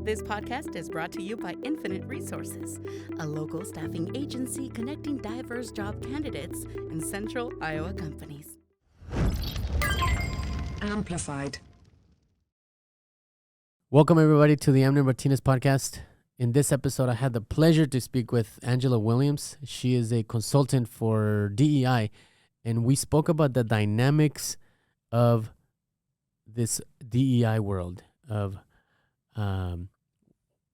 This podcast is brought to you by Infinite Resources, a local staffing agency connecting diverse job candidates in central Iowa companies. Amplified. Welcome, everybody, to the Amner Martinez podcast. In this episode, I had the pleasure to speak with Angela Williams. She is a consultant for DEI, and we spoke about the dynamics of this DEI world, of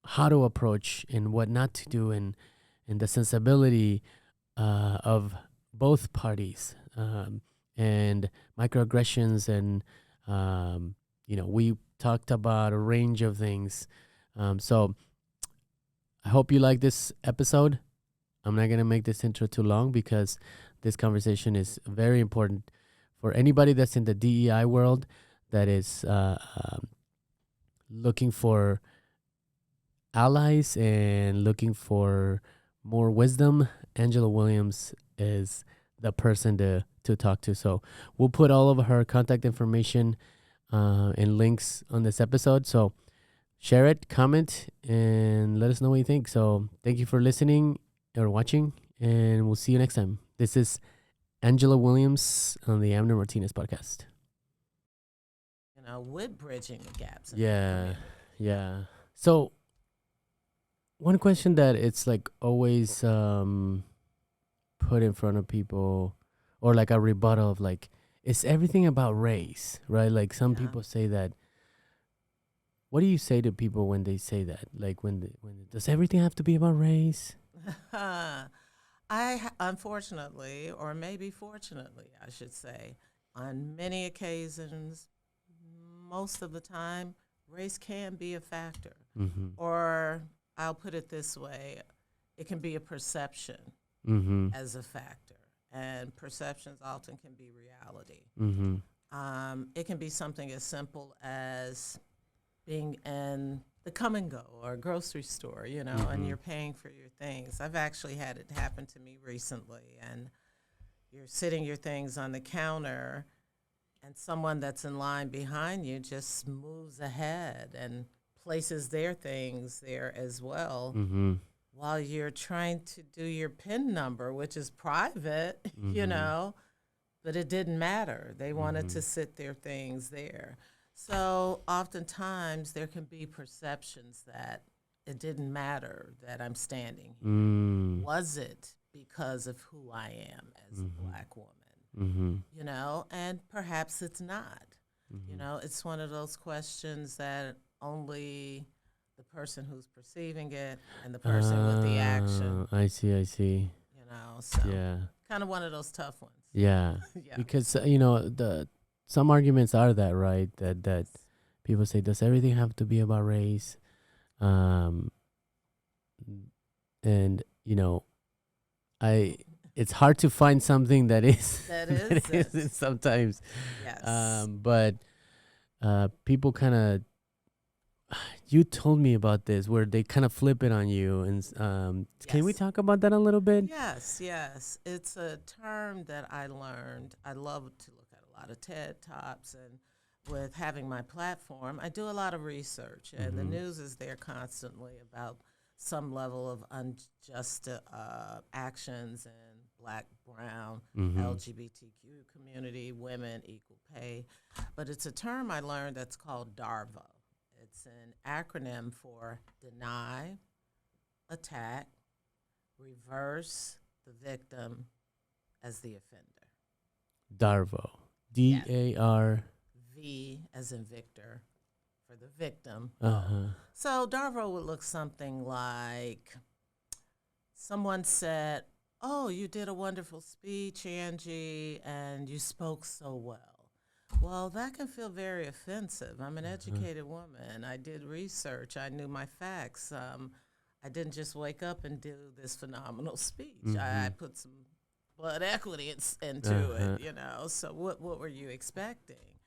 how to approach and what not to do, and the sensibility of both parties, and microaggressions, and we talked about a range of things. So I hope you like this episode. I'm not going to make this intro too long because this conversation is very important for anybody that's in the DEI world that is looking for allies and looking for more wisdom. Angela Williams is the person to talk to. So we'll put all of her contact information and links on this episode. So share it, comment, and let us know what you think. So thank you for listening or watching, and we'll see you next time. This is Angela Williams on the Amner Martinez podcast. With bridging the gaps. Yeah. So one question that it's like always put in front of people, or like a rebuttal of like, is everything about race, right? Like some people say that. What do you say to people when they say that? Like when does everything have to be about race? Unfortunately, or maybe fortunately, I should say, on many occasions, most of the time, race can be a factor. Mm-hmm. Or I'll put it this way, it can be a perception as a factor. And perceptions often can be reality. Mm-hmm. It can be something as simple as being in the come and go or a grocery store, and you're paying for your things. I've actually had it happen to me recently, and you're sitting your things on the counter, and someone that's in line behind you just moves ahead and places their things there as well. Mm-hmm. While you're trying to do your PIN number, which is private, but it didn't matter. They wanted to sit their things there. So oftentimes there can be perceptions that it didn't matter that I'm standing here. Was it because of who I am as a Black woman? And perhaps it's not. It's one of those questions that only the person who's perceiving it and the person with the action. I see. So yeah, kind of one of those tough ones. Yeah. Because some arguments are that, right? That people say, does everything have to be about race? And it's hard to find something that is that isn't sometimes. Yes. But people kind of. You told me about this where they kind of flip it on you, and can we talk about that a little bit? Yes. It's a term that I learned. I love to look at a lot of TED Talks, and with having my platform, I do a lot of research, and the news is there constantly about some level of unjust actions in Black, Brown, LGBTQ community, women, equal pay. But it's a term I learned that's called DARVO. It's an acronym for deny, attack, reverse the victim as the offender. DARVO. D-A-R. V as in Victor for the victim. Uh-huh. So DARVO would look something like someone said, "Oh, you did a wonderful speech, Angie, and you spoke so well." Well, that can feel very offensive. I'm an educated woman. I did research. I knew my facts. I didn't just wake up and do this phenomenal speech. I put some blood equity into it, So what were you expecting?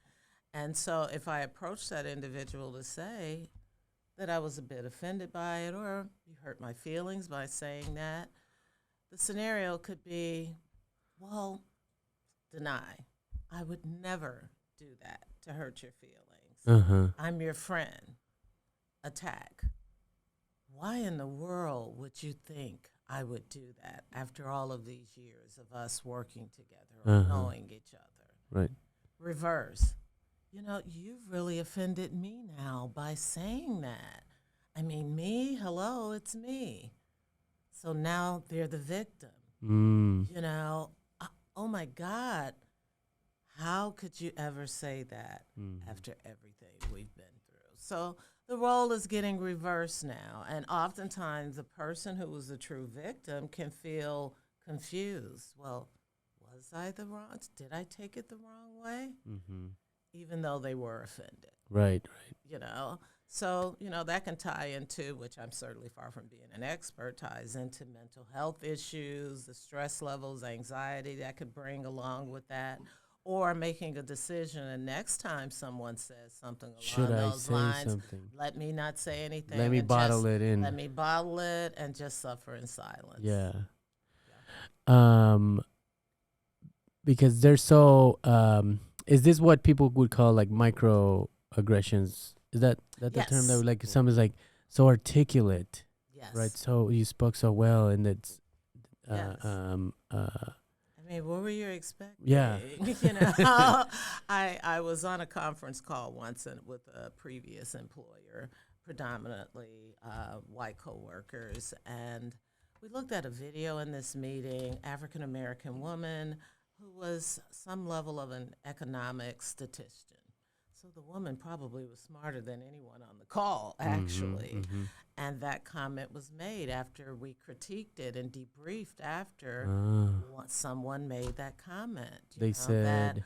And so if I approached that individual to say that I was a bit offended by it, or you hurt my feelings by saying that, the scenario could be, well, deny. I would never do that to hurt your feelings. I'm your friend. Attack. why in the world would you think I would do that after all of these years of us working together or knowing each other? Right. Reverse. You know, you've really offended me now by saying that. I mean, me, hello, it's me. So now they're the victim. You know, oh my God, how could you ever say that after everything we've been through? So the role is getting reversed now. And oftentimes the person who was the true victim can feel confused. Well, was I the wrong? Did I take it the wrong way? Even though they were offended. Right. You know? So, you know, that can tie into, which I'm certainly far from being an expert, ties into mental health issues, the stress levels, anxiety that could bring along with that, or making a decision. And next time someone says something along Should I those say lines, something? let me not say anything. Let me and bottle just it in. Let me bottle it and just suffer in silence. Yeah. Because they're so is this what people would call like microaggressions? Is that the term that Yes. like someone's like so articulate, Yes. right? So you spoke so well, and it's Yes. I mean, what were you expecting? Yeah. You know, I was on a conference call once with a previous employer, predominantly white coworkers, and we looked at a video in this meeting, African American woman who was some level of an economic statistician. So the woman probably was smarter than anyone on the call, actually. And that comment was made after we critiqued it and debriefed after someone made that comment. They that said,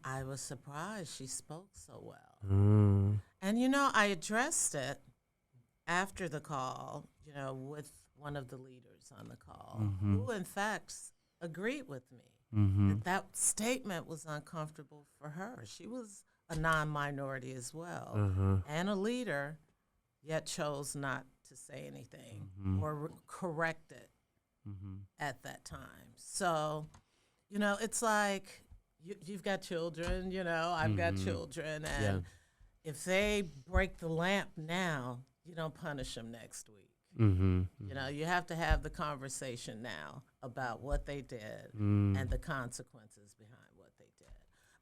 I was surprised she spoke so well. And, you know, I addressed it after the call, you know, with one of the leaders on the call, who in fact agreed with me. That statement was uncomfortable for her. She was a non-minority as well, and a leader, yet chose not to say anything or correct it at that time. So, you know, it's like you've got children, you know, I've got children, and if they break the lamp now, you don't punish them next week. You know, you have to have the conversation now about what they did and the consequences behind what they did.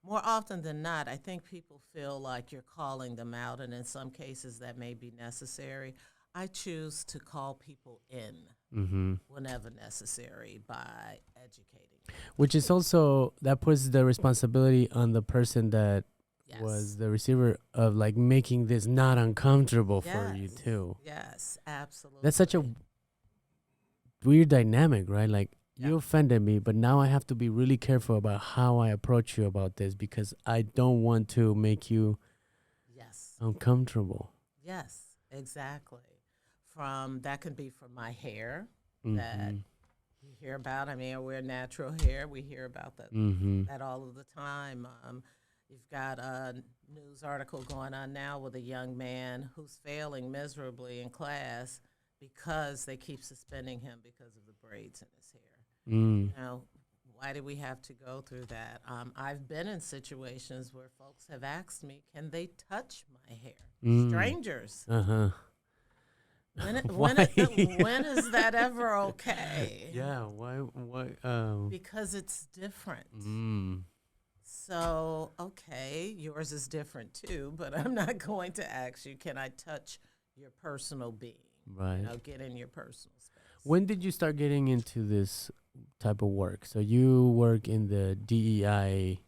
More often than not, I think people feel like you're calling them out, and in some cases that may be necessary. I choose to call people in whenever necessary by educating them. which is also that puts the responsibility on the person that was the receiver of like making this not uncomfortable for you too. Yes, absolutely. That's such a weird dynamic, right? Like you offended me, but now I have to be really careful about how I approach you about this because I don't want to make you uncomfortable. Yes, exactly. That can be from my hair that you hear about. I mean, we're natural hair. We hear about that all of the time. You've got a news article going on now with a young man who's failing miserably in class because they keep suspending him because of the braids in his hair. You know, why do we have to go through that? I've been in situations where folks have asked me, can they touch my hair? Strangers. When is that ever okay? Yeah, why? Because it's different. So, okay, yours is different too, but I'm not going to ask you, can I touch your personal being? Right. You know, get in your personal space. When did you start getting into this type of work? So you work in the DEI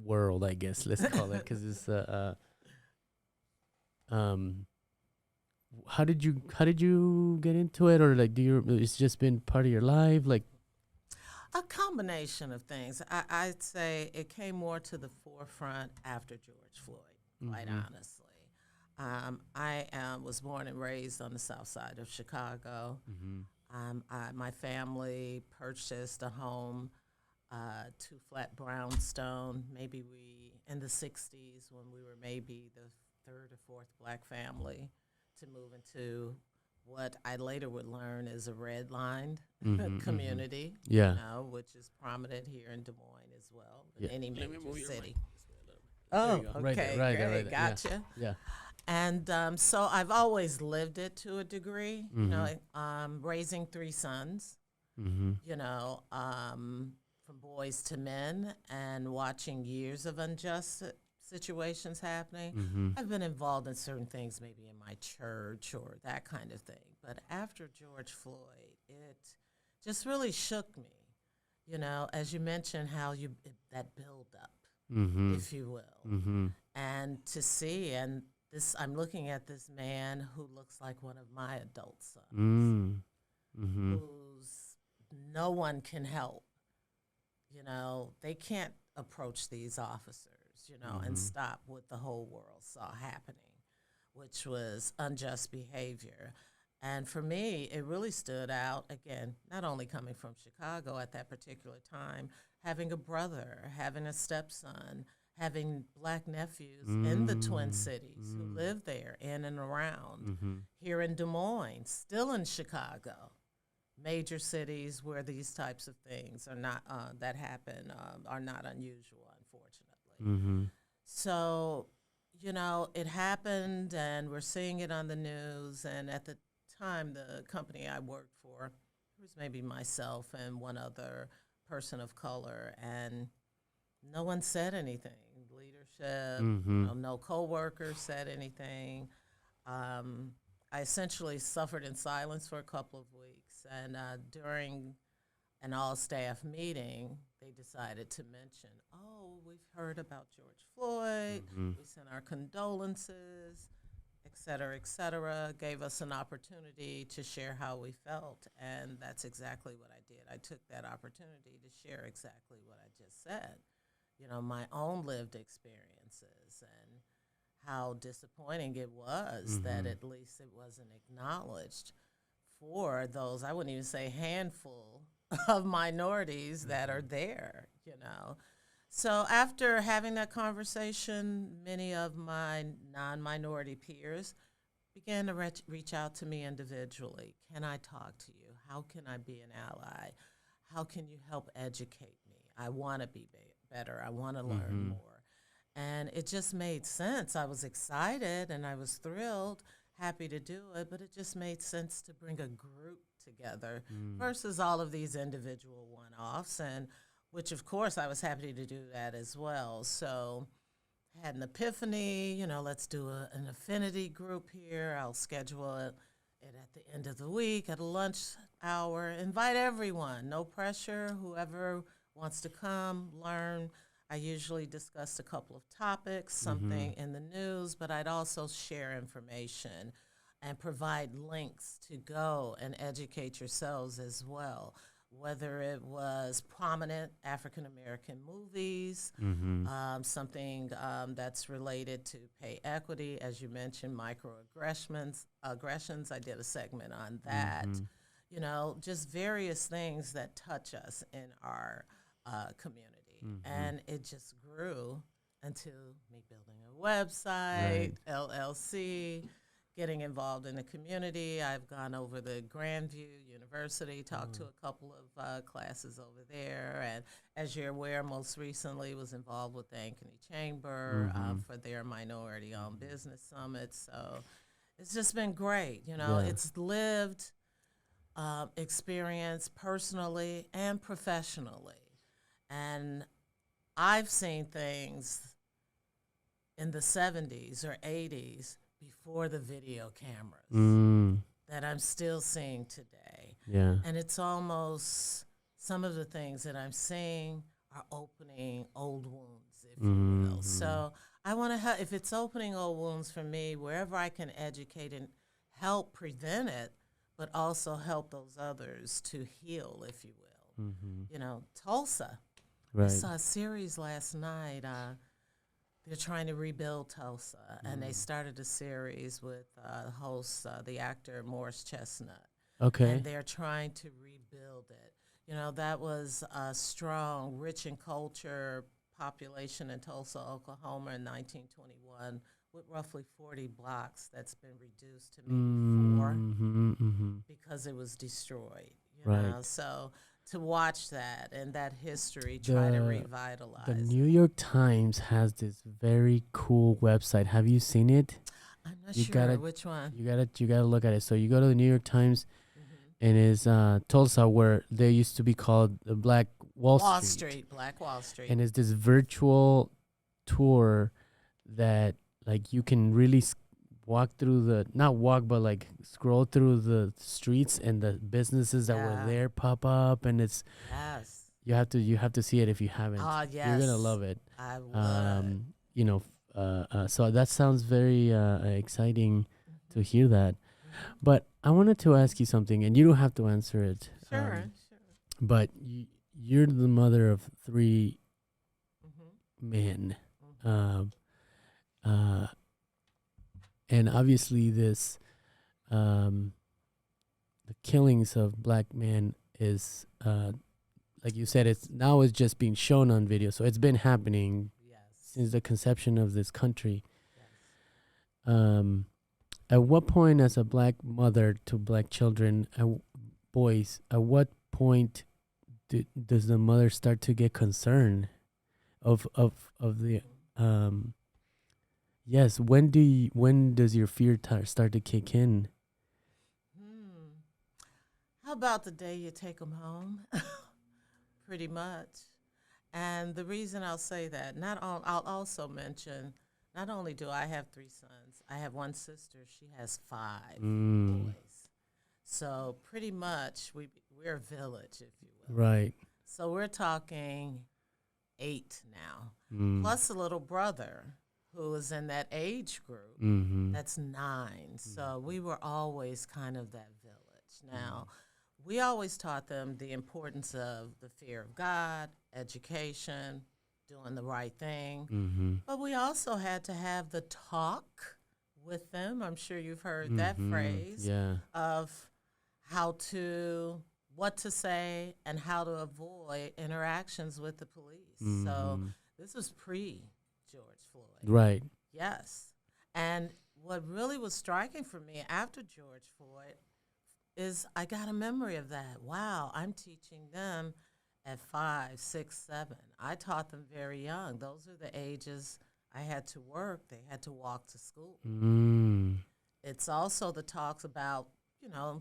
world, I guess, let's call it, because it's how did you get into it, or like it's just been part of your life, like? A combination of things. I'd say it came more to the forefront after George Floyd, quite honestly. I was born and raised on the south side of Chicago. My family purchased a home, 2-flat brownstone, in the 60s when we were maybe the third or fourth black family to move into what I later would learn is a redlined community, you know, which is prominent here in Des Moines as well, in any major city. Oh, okay, right great, there. gotcha. Yeah. And so I've always lived it to a degree, you know, raising 3 sons, Mm-hmm. you know, from boys to men, and watching years of unjust situations happening. Mm-hmm. I've been involved in certain things, maybe in my church or that kind of thing. But after George Floyd, it just really shook me, you know, as you mentioned, how that build up, Mm-hmm. if you will, Mm-hmm. and to see, and this, I'm looking at this man who looks like one of my adult sons, Mm-hmm. who's no one can help. You know, they can't approach these officers, you know, and stop what the whole world saw happening, which was unjust behavior. And for me, it really stood out, again, not only coming from Chicago at that particular time, having a brother, having a stepson, having black nephews in the Twin Cities who live there in and around, Mm-hmm. here in Des Moines, still in Chicago, major cities where these types of things are not, that happen, are not unusual, unfortunately. Mm-hmm. So, you know, it happened, and we're seeing it on the news. And at the time, the company I worked for, it was maybe myself and one other person of color, and no one said anything. Leadership, Mm-hmm. you know, no coworkers said anything. I essentially suffered in silence for a couple of weeks, and during an all-staff meeting, they decided to mention, "Oh, we've heard about George Floyd. Mm-hmm. We sent our condolences, et cetera, et cetera." Gave us an opportunity to share how we felt, and that's exactly what I did. I took that opportunity to share exactly what I just said. You know, my own lived experiences and how disappointing it was that at least it wasn't acknowledged for those, I wouldn't even say handful of minorities that are there, you know. So after having that conversation, many of my non-minority peers began to reach out to me individually. Can I talk to you? How can I be an ally? How can you help educate me? I want to be better. I want to learn more. And it just made sense. I was excited and I was thrilled, happy to do it, but it just made sense to bring a group together versus all of these individual one-offs, and which of course I was happy to do that as well. So had an epiphany, you know, let's do an affinity group here. I'll schedule it at the end of the week at a lunch hour. Invite everyone, no pressure, whoever wants to come, learn. I usually discussed a couple of topics, something in the news, but I'd also share information and provide links to go and educate yourselves as well, whether it was prominent African-American movies, something that's related to pay equity, as you mentioned, microaggressions. I did a segment on that. You know, just various things that touch us in our community. And it just grew until me building a website, LLC, getting involved in the community. I've gone over to Grandview University, talked to a couple of classes over there. And as you're aware, most recently was involved with the Ankeny Chamber for their Minority-Owned Business Summit. So it's just been great. You know, it's lived experience personally and professionally. And I've seen things in the 70s or 80s before the video cameras that I'm still seeing today. Yeah. And it's almost, some of the things that I'm seeing are opening old wounds, if you will. So I want to help, if it's opening old wounds for me, wherever I can educate and help prevent it, but also help those others to heal, if you will. You know, Tulsa. I saw a series last night. They're trying to rebuild Tulsa, and they started a series with the host, the actor Morris Chestnut. Okay. And they're trying to rebuild it. You know, that was a strong, rich in culture population in Tulsa, Oklahoma in 1921, with roughly 40 blocks that's been reduced to maybe 4 because it was destroyed. You know? So to watch that and that history, try to revitalize The New York Times has this very cool website. Have you seen it? I'm not You sure gotta which one. you gotta look at it. So you go to the New York Times, Mhm. and it's Tulsa, where they used to be called the Black Wall Wall Street, Street, Black Wall Street. and it's this virtual tour that like you can really walk through the not walk but like scroll through the streets, and the businesses that were Yeah. there pop up, and it's Yes. you have to see it if you haven't. Ah, You're gonna yes. love it. I would. You know, so that sounds very exciting to hear that. But I wanted to ask you something, and you don't have to answer it. Sure. Sure. But you're the mother of three Mm-hmm. men. Mm-hmm. Um, uh, and obviously this, the killings of black men is, like you said, it's just being shown on video. So it's been happening Yes. since the conception of this country. Yes. At what point, as a black mother to black children, boys, at what point does the mother start to get concerned of the yes, when does your fear start to kick in? How about the day you take them home? Pretty much. And the reason I'll say that, I'll also mention, not only do I have three sons, I have one sister. She has five boys. So pretty much we're a village, if you will. Right. So we're talking 8 now, Mm. plus a little brother who is in that age group. Mm-hmm. That's 9. So we were always kind of that village. Now, we always taught them the importance of the fear of God, education, doing the right thing. Mm-hmm. But we also had to have the talk with them. I'm sure you've heard that phrase Yeah. of what to say and how to avoid interactions with the police. So Mhm. this was pre-George Floyd. Right. Yes. And what really was striking for me after George Floyd is I got a memory of that. Wow, I'm teaching them at 5, 6, 7. I taught them very young. Those are the ages I had to work. They had to walk to school. Mm. It's also the talks about,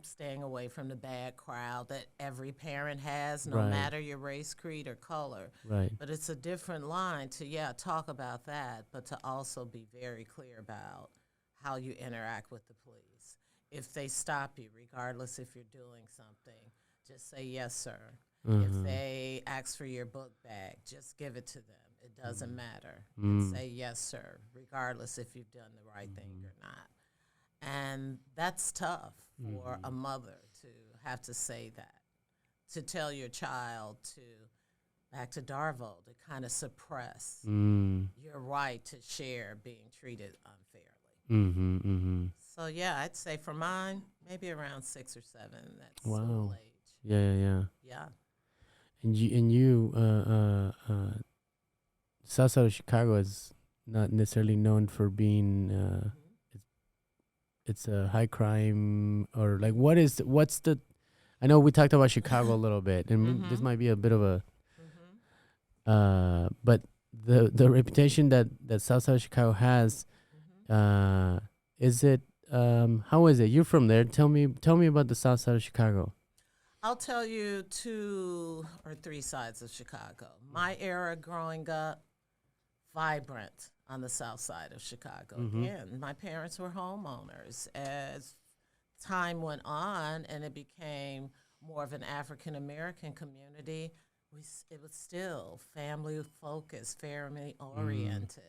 staying away from the bad crowd that every parent has, no Right. matter your race, creed, or color. Right. But it's a different line to, talk about that, but to also be very clear about how you interact with the police. If they stop you, regardless if you're doing something, just say, yes, sir. If they ask for your book bag, just give it to them. It doesn't matter. And say, yes, sir, regardless if you've done the right thing or not. And that's tough for a mother to have to say that, to tell your child back to Darvo, to kind of suppress your right to share being treated unfairly. Mm-hmm. Mm-hmm. So, yeah, I'd say for mine, maybe around 6 or 7. That's Wow. school age. Yeah. Yeah. And you, South Side of Chicago is not necessarily known for being. It's a high crime, or like what's the? I know we talked about Chicago a little bit, and this might be a bit of a. But the reputation that South Side of Chicago has, is it? How is it? You're from there. Tell me about the South Side of Chicago. I'll tell you 2 or 3 sides of Chicago. My era growing up, vibrant on the south side of Chicago. Again, my parents were homeowners. As time went on and it became more of an African American community, it was still family focused, family oriented.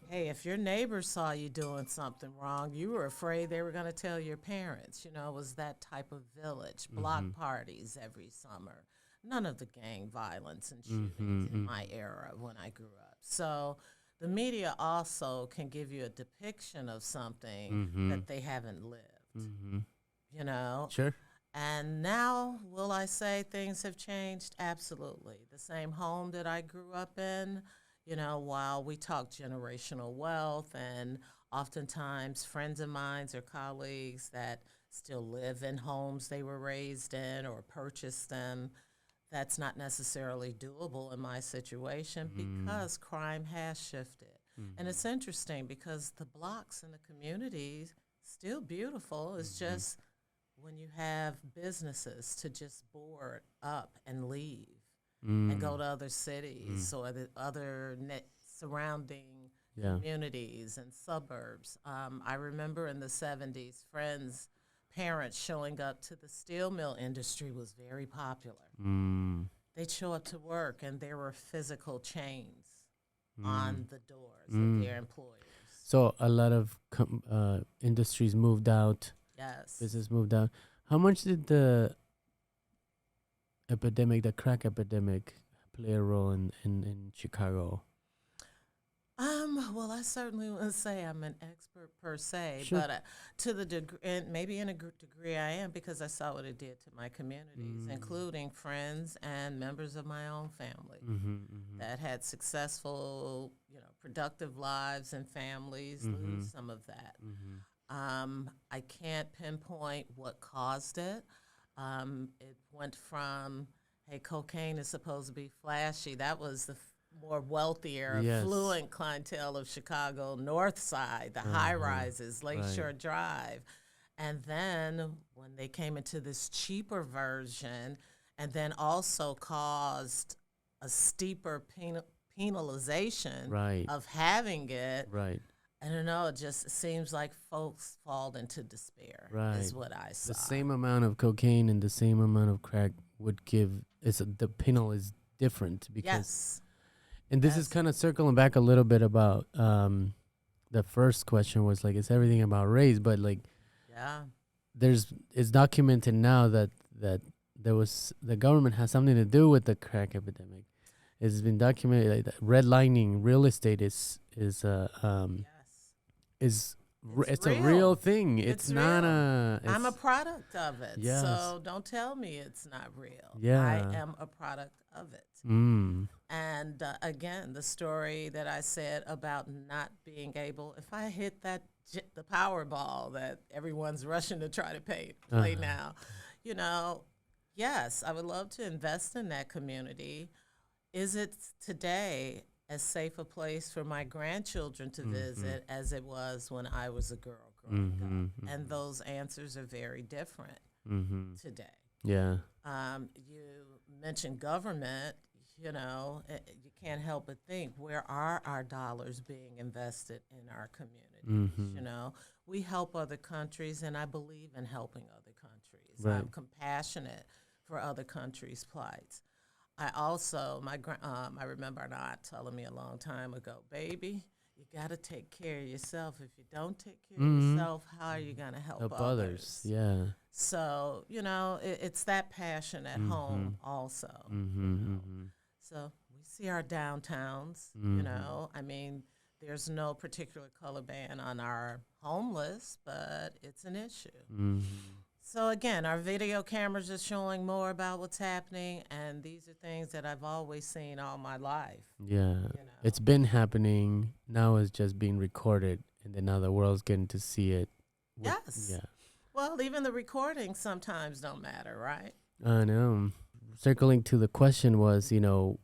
Hey, if your neighbor saw you doing something wrong, you were afraid they were going to tell your parents. It was that type of village. Block parties every summer. None of the gang violence and shootings in my era when I grew up. So the media also can give you a depiction of something that they haven't lived. Sure. And now, will I say things have changed? Absolutely. The same home that I grew up in, while we talk generational wealth, and oftentimes friends of mine or colleagues that still live in homes they were raised in or purchased them, that's not necessarily doable in my situation because crime has shifted. And it's interesting because the blocks in the communities still beautiful. It's just when you have businesses to just board up and leave and go to other cities or the other surrounding communities and suburbs. I remember in the 70s, parents showing up to the steel mill industry was very popular. They'd show up to work and there were physical chains on the doors of their employers. So a lot of industries moved out. Yes. Business moved out. How much did the crack epidemic, play a role in Chicago? Well, I certainly wouldn't say I'm an expert per se, Sure. but to the degree, and maybe in a degree I am, because I saw what it did to my communities, including friends and members of my own family that had successful, productive lives and families lose some of that. I can't pinpoint what caused it. It went from, hey, cocaine is supposed to be flashy. That was the more wealthier, Yes. affluent clientele of Chicago, North Side, the high rises, Lakeshore Drive. And then when they came into this cheaper version and then also caused a steeper penalization Right. of having it, Right. I don't know, it just seems like folks fall into despair, Right. is what I saw. The same amount of cocaine and the same amount of crack would give the penal is different because Yes. and this is kind of circling back a little bit about the first question was like, is everything about race? But like, Yeah. it's documented now that there was the government has something to do with the crack epidemic. It's been documented like that redlining real estate is Yes. it's a real. real thing. It's It's not real. a. I'm a it's- product of it. Yes. So don't tell me it's not real. Yeah. I am a product of it. And again, the story that I said about not being able, if I hit the Powerball that everyone's rushing to try to play now, yes, I would love to invest in that community. Is it today as safe a place for my grandchildren to visit as it was when I was a girl growing up? And those answers are very different today. Yeah. You mentioned government, you can't help but think, where are our dollars being invested in our communities? We help other countries, and I believe in helping other countries. Right. I'm compassionate for other countries' plights. I also, I remember an aunt telling me a long time ago, baby, you got to take care of yourself. If you don't take care of yourself, how are you going to help others? Yeah. So, it's that passion at home also. So we see our downtowns, there's no particular color ban on our homeless, but it's an issue. So again, our video cameras are showing more about what's happening, and these are things that I've always seen all my life. Yeah. It's been happening. Now it's just being recorded, and then now the world's getting to see it. Yes. Yeah. Well, even the recordings sometimes don't matter, right? I know. Circling to the question was, there's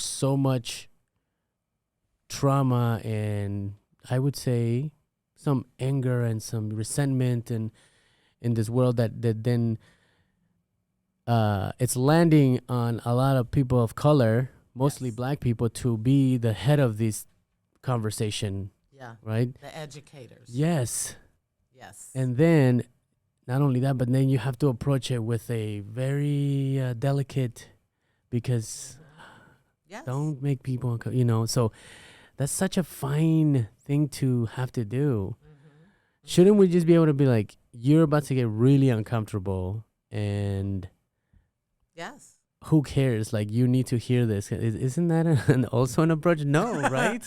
so much trauma and I would say some anger and some resentment and in this world that then it's landing on a lot of people of color, mostly Yes. black people, to be the head of this conversation, Yeah. right? The educators. Yes. Yes. And then not only that, but then you have to approach it with a very delicate, because yes. don't make people, so that's such a fine thing to have to do. Shouldn't we just be able to be like, you're about to get really uncomfortable and Yes. who cares? Like, you need to hear this. Isn't that also an approach? No, right?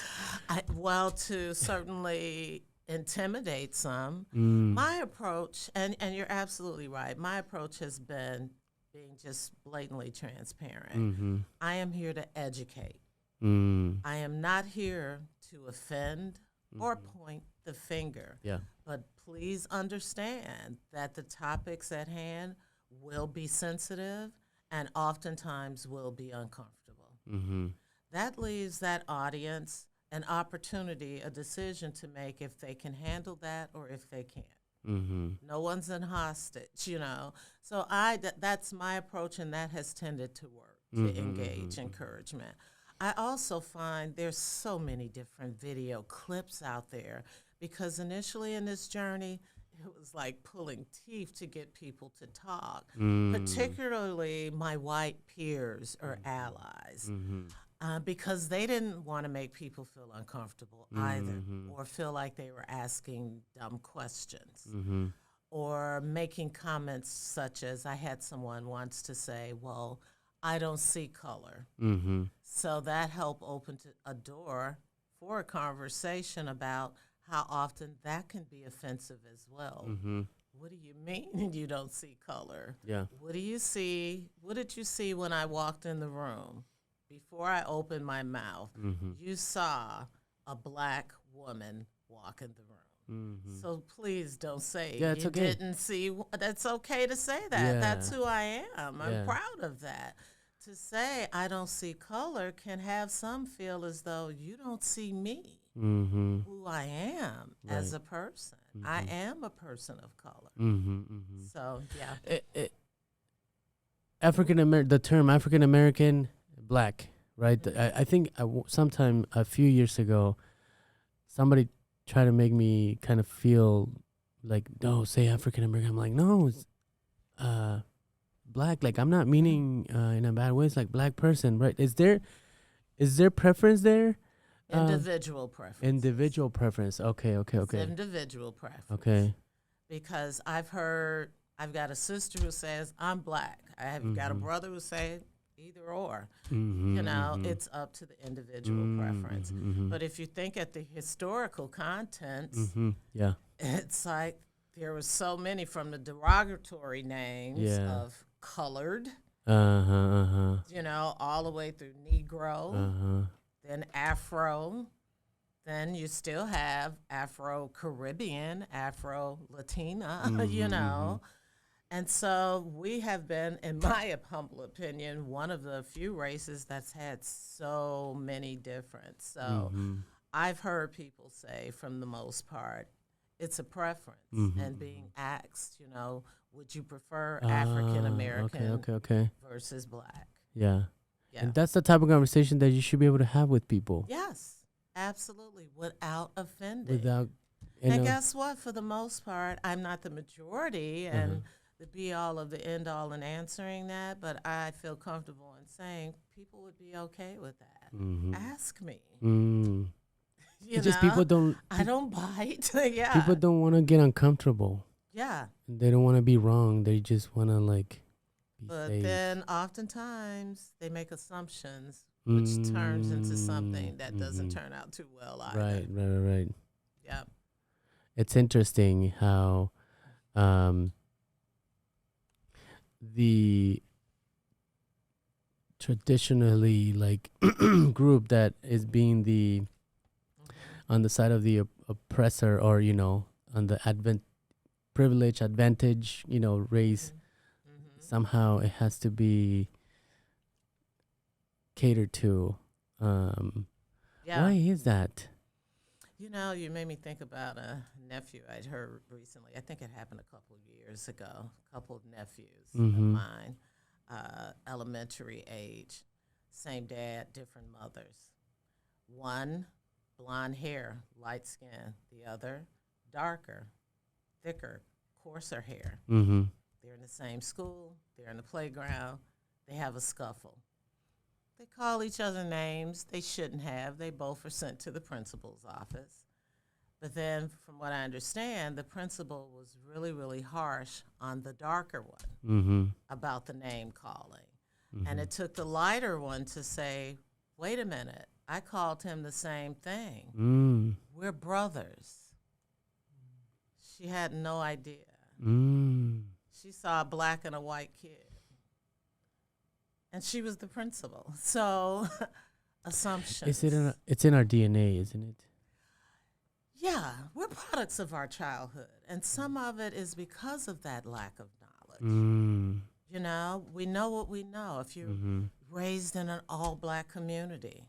Well, to certainly intimidate some, Mm. my approach, and you're absolutely right, my approach has been being just blatantly transparent. Mm-hmm. I am here to educate. Mm. I am not here to offend or point the finger. Yeah. But please understand that the topics at hand will be sensitive and oftentimes will be uncomfortable. Mm-hmm. That leaves that audience an opportunity, a decision to make if they can handle that or if they can't. Mm-hmm. No one's in hostage, you know. So that's my approach, and that has tended to work, to engage encouragement. I also find there's so many different video clips out there, because initially in this journey, it was like pulling teeth to get people to talk, particularly my white peers or allies. Because they didn't want to make people feel uncomfortable either, or feel like they were asking dumb questions, or making comments such as, I had someone once to say, well, I don't see color. So that helped open a door for a conversation about how often that can be offensive as well. What do you mean you don't see color? Yeah. What do you see? What did you see when I walked in the room? Before I opened my mouth, you saw a black woman walk in the room. So please don't say Yeah, it's you okay. didn't see. That's okay to say that. Yeah. That's who I am. I'm Yeah. proud of that. To say I don't see color can have some feel as though you don't see me, who I am as a person. I am a person of color. So, yeah. The term African American, black, right? I think sometime a few years ago, somebody tried to make me kind of feel like, no, say African American. I'm like, no, it's black. Like, I'm not meaning in a bad way. It's like black person, right? Is there preference there? Individual preference. Individual preference. Okay. It's individual preference. Okay. Because I've got a sister who says, I'm black. I have got a brother who says either or. You know, it's up to the individual preference. But if you think at the historical contents, Yeah. it's like there were so many, from the derogatory names of colored, you know, all the way through Negro, then Afro. Then you still have Afro-Caribbean, Afro-Latina, you know. And so we have been, in my humble opinion, one of the few races that's had so many different. So I've heard people say, from the most part, it's a preference. And being asked, you know, would you prefer African American versus black? Yeah. Yeah. And that's the type of conversation that you should be able to have with people. Yes, absolutely, without offending. Without, and guess what? For the most part, I'm not the majority and the be-all of the end-all in answering that, but I feel comfortable in saying people would be okay with that. Ask me. You It's just people don't. I don't bite. Yeah. People don't want to get uncomfortable. Yeah. They don't want to be wrong. They just want to be But safe. then oftentimes they make assumptions, which turns into something that doesn't turn out too well either. Right. Yeah. It's interesting how the traditionally group that is being on the side of the oppressor, or on the privilege advantage race, somehow it has to be catered to. Why is that? You made me think about a nephew I'd heard recently. I think it happened a couple of years ago. A couple of nephews of mine, elementary age, same dad, different mothers. One, blonde hair, light skin. The other, darker, thicker, coarser hair. They're in the same school. They're in the playground. They have a scuffle. They call each other names they shouldn't have. They both were sent to the principal's office. But then, from what I understand, the principal was really, really harsh on the darker one about the name calling. And it took the lighter one to say, wait a minute, I called him the same thing. We're brothers. She had no idea. She saw a black and a white kid. And she was the principal. So, assumptions. It's in our DNA, isn't it? Yeah, we're products of our childhood. And some of it is because of that lack of knowledge. We know what we know. If you're raised in an all-black community,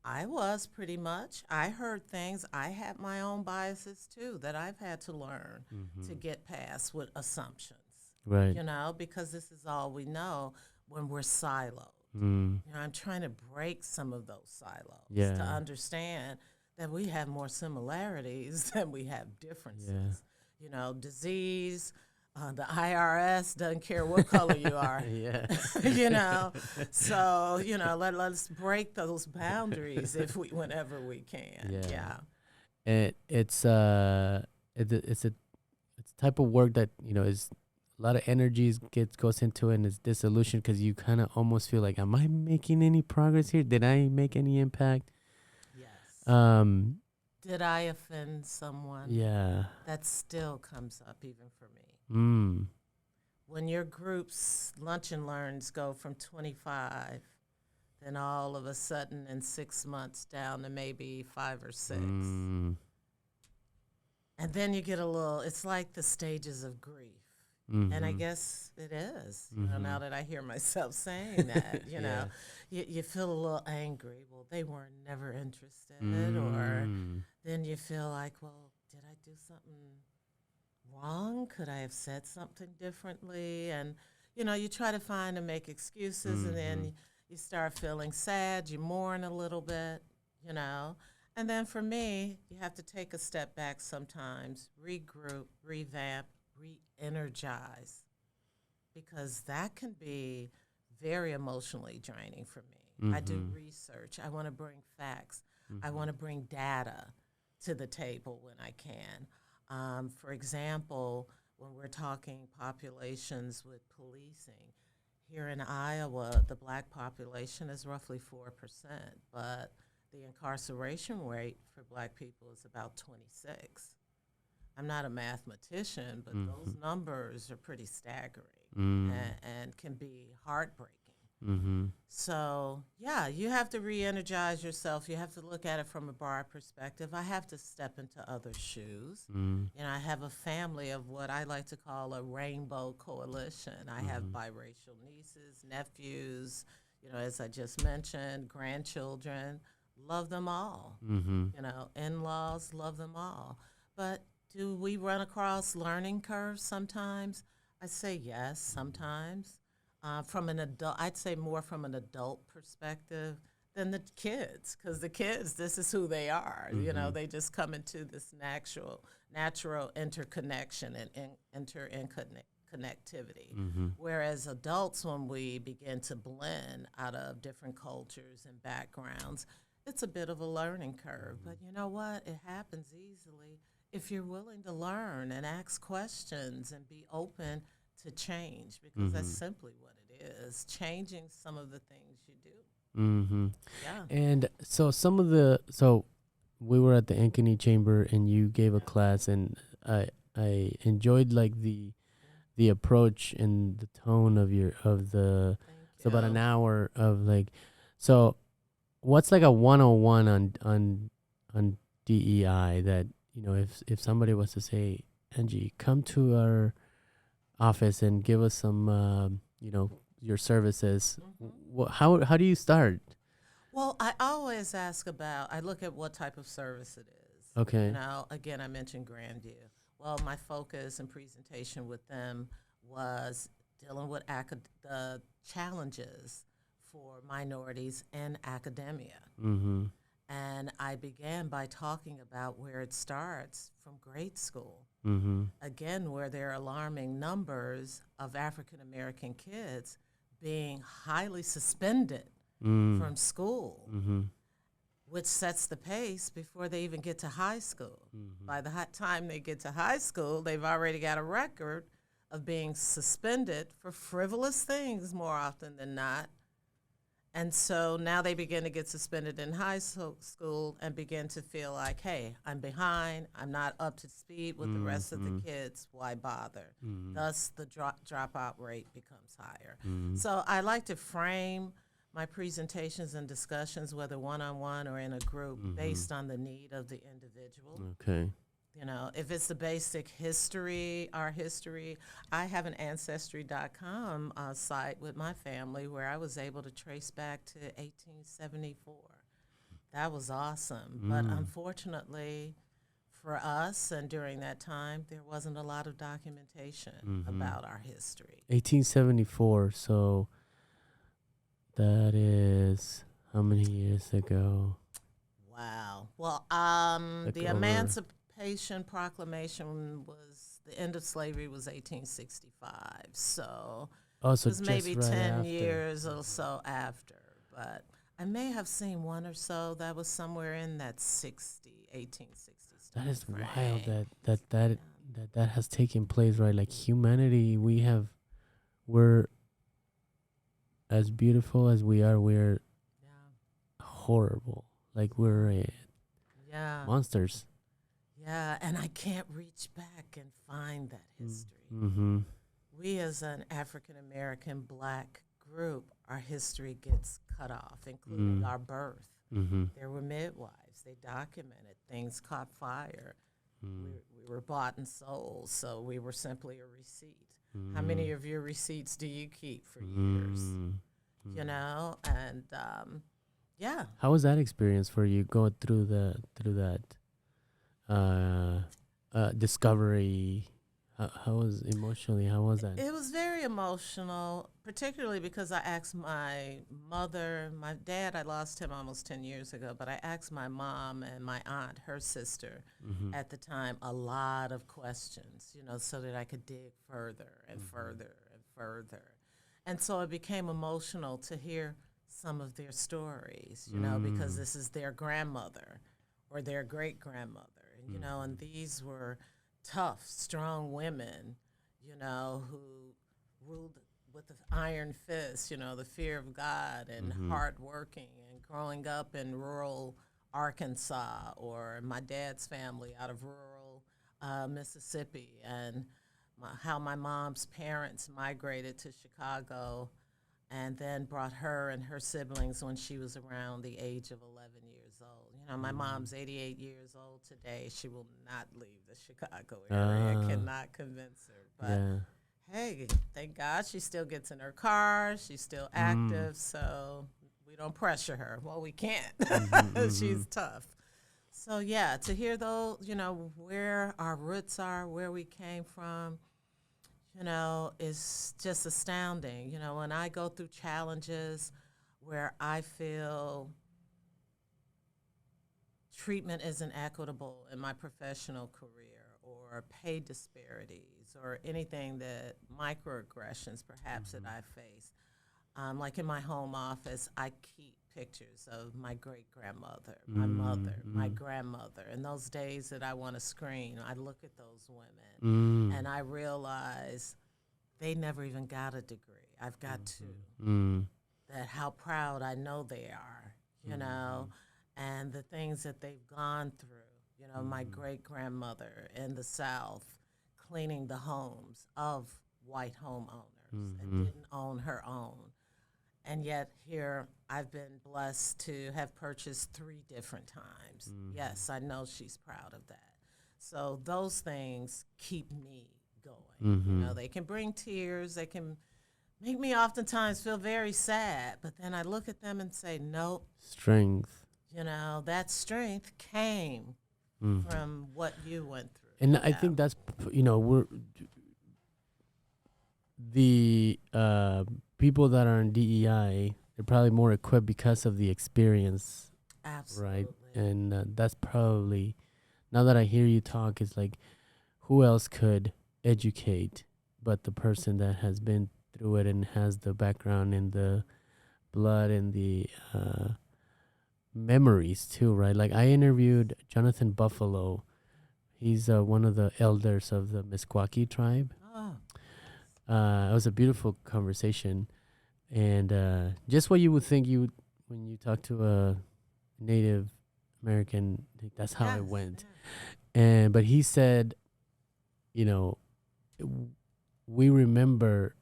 I was pretty much. I heard things. I had my own biases too that I've had to learn to get past with assumptions, Right. because this is all we know when we're siloed. Mm. I'm trying to break some of those silos Yeah. to understand that we have more similarities than we have differences. Disease, the IRS doesn't care what color you are. Yeah. So let's break those boundaries whenever we can. Yeah. And it's a type of work that is a lot of energies goes into it, and it's disillusioned because you kind of almost feel like, am I making any progress here? Did I make any impact? Yes. Did I offend someone? Yeah. That still comes up even for me. Mm. When your group's lunch and learns go from 25, then all of a sudden in 6 months down to maybe 5 or 6. Mm. And then you get it's like the stages of grief. Mm-hmm. And I guess it is, now that I hear myself saying that, you feel a little angry. Well, they were never interested. Or then you feel like, well, did I do something wrong? Could I have said something differently? And, you try to find and make excuses, and then you start feeling sad. You mourn a little bit, And then for me, you have to take a step back sometimes, regroup, revamp, re-energize, because that can be very emotionally draining for me. I do research. I want to bring facts. I want to bring data to the table when I can. For example, when we're talking populations with policing, here in Iowa, the black population is roughly 4%, but the incarceration rate for black people is about 26. I'm not a mathematician, but those numbers are pretty staggering and can be heartbreaking. So, you have to re-energize yourself. You have to look at it from a broad perspective. I have to step into other shoes. I have a family of what I like to call a rainbow coalition. I have biracial nieces, nephews, as I just mentioned, grandchildren. Love them all. In-laws, love them all. But do we run across learning curves sometimes? I say yes, sometimes. From an adult, I'd say more from an adult perspective than the kids, because the kids, this is who they are. They just come into this natural interconnection and connectivity. Whereas adults, when we begin to blend out of different cultures and backgrounds, it's a bit of a learning curve. But you know what? It happens easily if you're willing to learn and ask questions and be open to change, because that's simply what it is, changing some of the things you do. Yeah. And so we were at the Ankeny Chamber, and you gave a class, and I enjoyed like the approach and the tone of it's about an hour of like, so what's like a 101 on DEI that, if somebody was to say, Angie, come to our office and give us some, your services, how do you start? Well, I always I look at what type of service it is. Okay. Again, I mentioned Grandview. Well, my focus and presentation with them was dealing with the challenges for minorities in academia. And I began by talking about where it starts from grade school. Again, where there are alarming numbers of African American kids being highly suspended from school, which sets the pace before they even get to high school. By the time they get to high school, they've already got a record of being suspended for frivolous things more often than not. And so now they begin to get suspended in high school and begin to feel like, hey, I'm behind, I'm not up to speed with the rest of the kids, why bother? Thus, the dropout rate becomes higher. So I like to frame my presentations and discussions, whether one-on-one or in a group, based on the need of the individual. Okay. If it's the basic history, our history, I have an Ancestry.com site with my family where I was able to trace back to 1874. That was awesome. But Mm. unfortunately for us and during that time, there wasn't a lot of documentation Mhm. about our history. 1874. So that is how many years ago? Wow. Well, Like the over. Emancipation Proclamation was the end of slavery was 1865. So Oh, it so was just maybe right 10 after. years or so after. But I may have seen one or so that was somewhere in that 1860s That is time wild. frame. That has taken place, right? Like humanity, we're as beautiful as we are. We're Yeah. horrible. Like we're Yeah. monsters. Yeah. And I can't reach back and find that history. Mm-hmm. We, as an African American black group, our history gets cut off, including our birth. Mm-hmm. There were midwives, they documented things caught fire. Mm. We were bought and sold, so we were simply a receipt. Mm. How many of your receipts do you keep for years? You know, and yeah. How was that experience for you going through that discovery? How was emotionally? How was that? It was very emotional, particularly because I asked my mother, my dad, I lost him almost 10 years ago, but I asked my mom and my aunt, her sister, at the time, a lot of questions, you know, so that I could dig further and further and further. And so it became emotional to hear some of their stories, you know, because this is their grandmother or their great-grandmother, you know, and these were tough, strong women, you know, who ruled with the iron fist, you know, the fear of God and hardworking and growing up in rural Arkansas or my dad's family out of rural Mississippi and how my mom's parents migrated to Chicago and then brought her and her siblings when she was around the age of 11 years old. You know, my mom's 88 years old today. She will not leave the Chicago area. I cannot convince her. But Yeah. hey, thank God she still gets in her car. She's still active, so we don't pressure her. Well, we can't. She's tough. So, yeah, to hear those, you know, where our roots are, where we came from, you know, is just astounding. You know, when I go through challenges where I feel treatment isn't equitable in my professional career or pay disparities or anything that microaggressions perhaps that I face, like in my home office, I keep pictures of my great-grandmother, my mother, my grandmother. And those days that I want to scream, I look at those women and I realize they never even got a degree. I've got two. That how proud I know they are, you know, and the things that they've gone through. You know, my great-grandmother in the South cleaning the homes of white homeowners and didn't own her own. And yet here I've been blessed to have purchased 3 different times. Yes, I know she's proud of that. So those things keep me going. You know, they can bring tears. They can make me oftentimes feel very sad. But then I look at them and say, nope. Strength. You know, that strength came from what you went through. And I think that's, you know, we're the people that are in DEI, they're probably more equipped because of the experience, Absolutely. right? And that's probably, now that I hear you talk, it's like, who else could educate but the person that has been through it and has the background and the blood and the memories too, right? Like I interviewed Jonathan Buffalo. He's one of the elders of the Meskwaki tribe. Oh, It was a beautiful conversation, and just what you would think you would when you talk to a Native American. That's how it yes, went. yeah. But he said, you know, we remember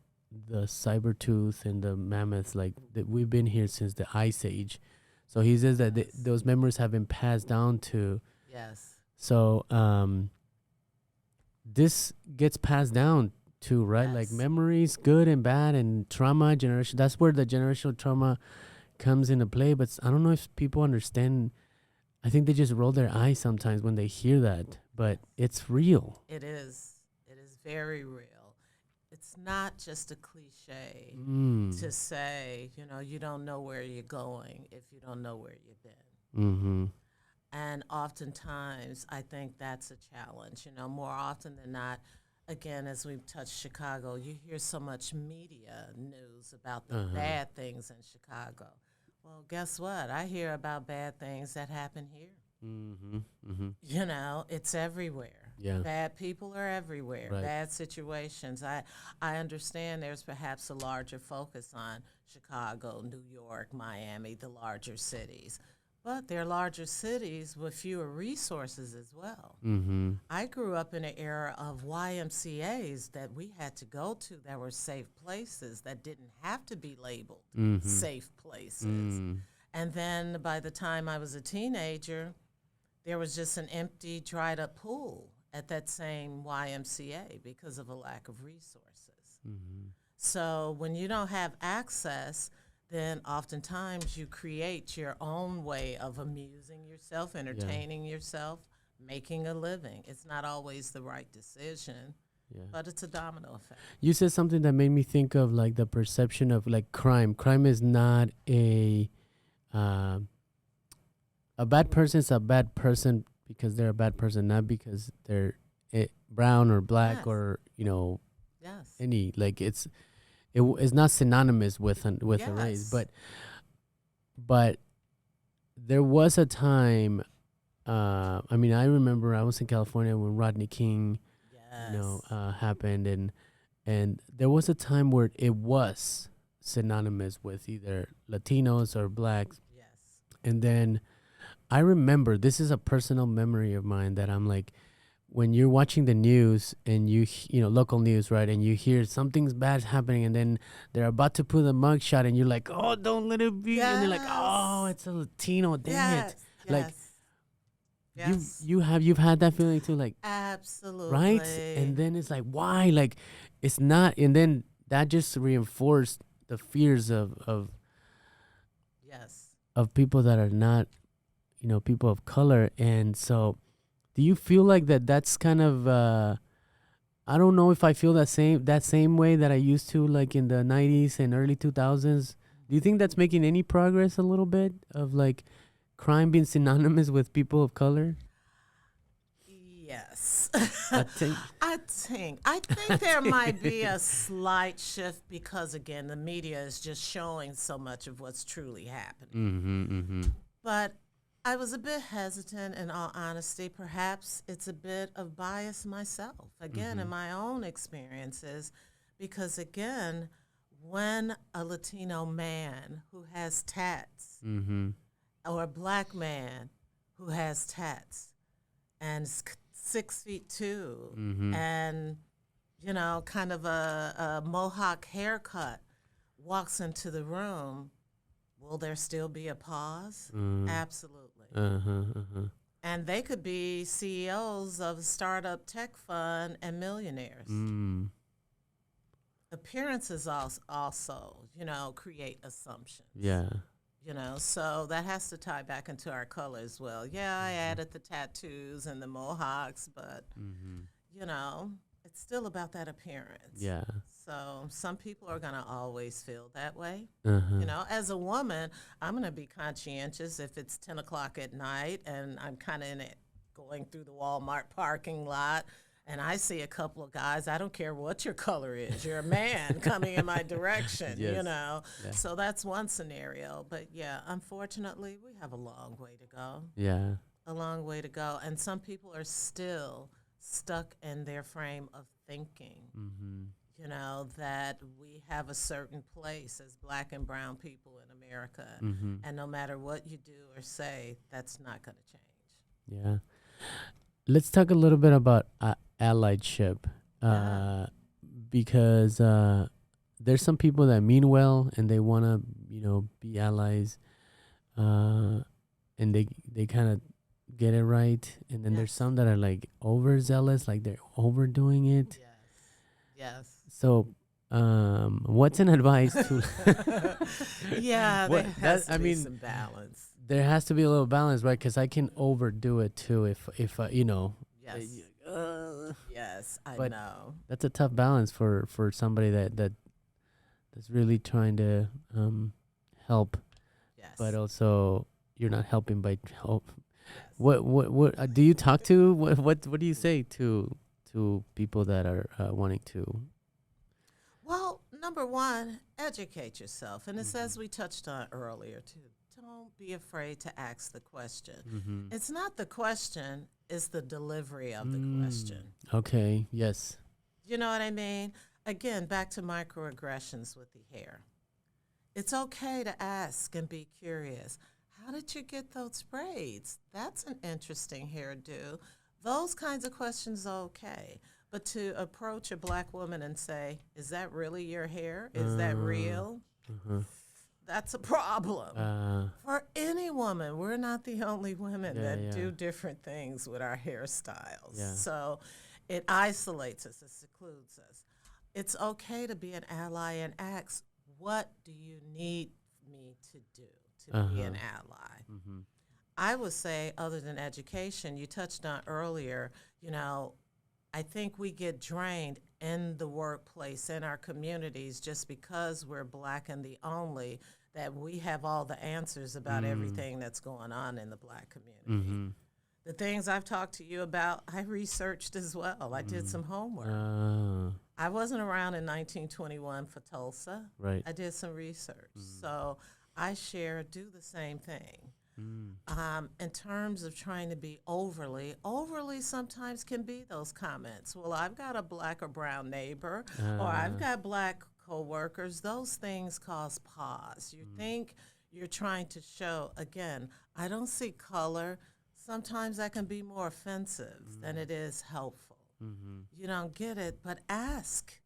the Cybertooth and the mammoths, like that we've been here since the Ice Age. So he says that those memories have been passed down to. Yes. So this gets passed down too, right? Like Yes. memories, good and bad, and trauma generation. That's where the generational trauma comes into play. But I don't know if people understand I think they just roll their eyes sometimes when they hear that, but it's real. It is. It is very real. It's not just a cliche to say, you know, you don't know where you're going if you don't know where you've been. Mm-hmm. And oftentimes, I think that's a challenge. You know, more often than not, again, as we've touched Chicago, you hear so much media news about the bad things in Chicago. Well, guess what? I hear about bad things that happen here. Mm-hmm. Mm-hmm. You know, it's everywhere. Yeah. Bad people are everywhere. Right. Bad situations. I understand there's perhaps a larger focus on Chicago, New York, Miami, the larger cities. But they're larger cities with fewer resources as well. Mm-hmm. I grew up in an era of YMCAs that we had to go to that were safe places that didn't have to be labeled safe places. And then by the time I was a teenager, there was just an empty, dried up pool at that same YMCA because of a lack of resources. So when you don't have access, then oftentimes you create your own way of amusing yourself, entertaining yourself, making a living. It's not always the right decision, but it's a domino effect. You said something that made me think of like the perception of like crime. Crime is not a bad person is a bad person because they're a bad person, not because they're brown or black Yes. or, you know, Yes. any, like it's not synonymous with a race, Yes. but there was a time. I mean, I remember I was in California when Rodney King, Yes. happened, and there was a time where it was synonymous with either Latinos or blacks, Yes. and then I remember, this is a personal memory of mine, that I'm like, when you're watching the news and you know, local news, right, and you hear something's bad happening, and then they're about to put a mugshot, and you're like, oh, don't let it be, and they're like, oh, it's a Latino, dang it, like, Yes. you've had that feeling too, like, Absolutely. right, and then it's like, why, like, it's not, and then that just reinforced the fears of Yes. people that are not, you know, people of color. And so do you feel like that's kind of I don't know if I feel that same way that I used to, like in the 90s and early 2000s? Do you think that's making any progress a little bit of like crime being synonymous with people of color? Yes. I think I think there might be a slight shift because, again, the media is just showing so much of what's truly happening. But I was a bit hesitant, in all honesty. Perhaps it's a bit of bias myself, again, in my own experiences, because, again, when a Latino man who has tats or a black man who has tats and 6'2" and, you know, kind of a mohawk haircut walks into the room, will there still be a pause? Absolutely. And they could be CEOs of a startup tech fund and millionaires. Appearances also, you know, create assumptions. Yeah. You know, so that has to tie back into our color as well. Yeah, I added the tattoos and the mohawks, but, you know, it's still about that appearance. Yeah. So some people are going to always feel that way. Uh-huh. You know, as a woman, I'm going to be conscientious if it's 10 o'clock at night and I'm kind of in it going through the Walmart parking lot and I see a couple of guys, I don't care what your color is, you're a man coming in my direction, you Yes. know. Yeah. So that's one scenario. But yeah, unfortunately, we have a long way to go. Yeah. A long way to go. And some people are still stuck in their frame of thinking, you know, that we have a certain place as black and brown people in America. And no matter what you do or say, that's not going to change. Yeah. Let's talk a little bit about allyship, because there's some people that mean well and they want to, you know, be allies, and they kind of get it right, and then there's Yes. some that are like overzealous, like they're overdoing it. Yes. So, what's an advice to? Yeah, What- there has that- I to be mean, some balance. there has to be a little balance, right? Because I can overdo it too if you know. Yes. Uh, Yes, I but know. that's a tough balance for somebody that's really trying to help, Yes. but also you're not helping by help. Yes. What do you talk to? What do you say to people that are wanting to? Well, number one, educate yourself. And it's Mhm. as we touched on earlier, too. Don't be afraid to ask the question. Mm-hmm. It's not the question, it's the delivery of the question. Okay. Yes. You know what I mean? Again, back to microaggressions with the hair. It's okay to ask and be curious. How did you get those braids? That's an interesting hairdo. Those kinds of questions are okay. But to approach a black woman and say, is that really your hair? Is that real? Uh-huh. That's a problem. Uh, For any woman, we're not the only women Yeah, that yeah. do different things with our hairstyles. Yeah. So it isolates us, it secludes us. It's okay to be an ally and ask, what do you need me to do to be an ally? mm-hmm. I would say, other than education, you touched on earlier, you know, I think we get drained in the workplace, in our communities, just because we're black and the only, that we have all the answers about everything that's going on in the black community. Mm-hmm. The things I've talked to you about, I researched as well. I did some homework. I wasn't around in 1921 for Tulsa. Right. I did some research. So I do the same thing. In terms of trying to be overly sometimes can be those comments. Well, I've got a black or brown neighbor, or I've got black coworkers. Those things cause pause. You think you're trying to show, again, I don't see color. Sometimes that can be more offensive than it is helpful. Mm-hmm. You don't get it, but ask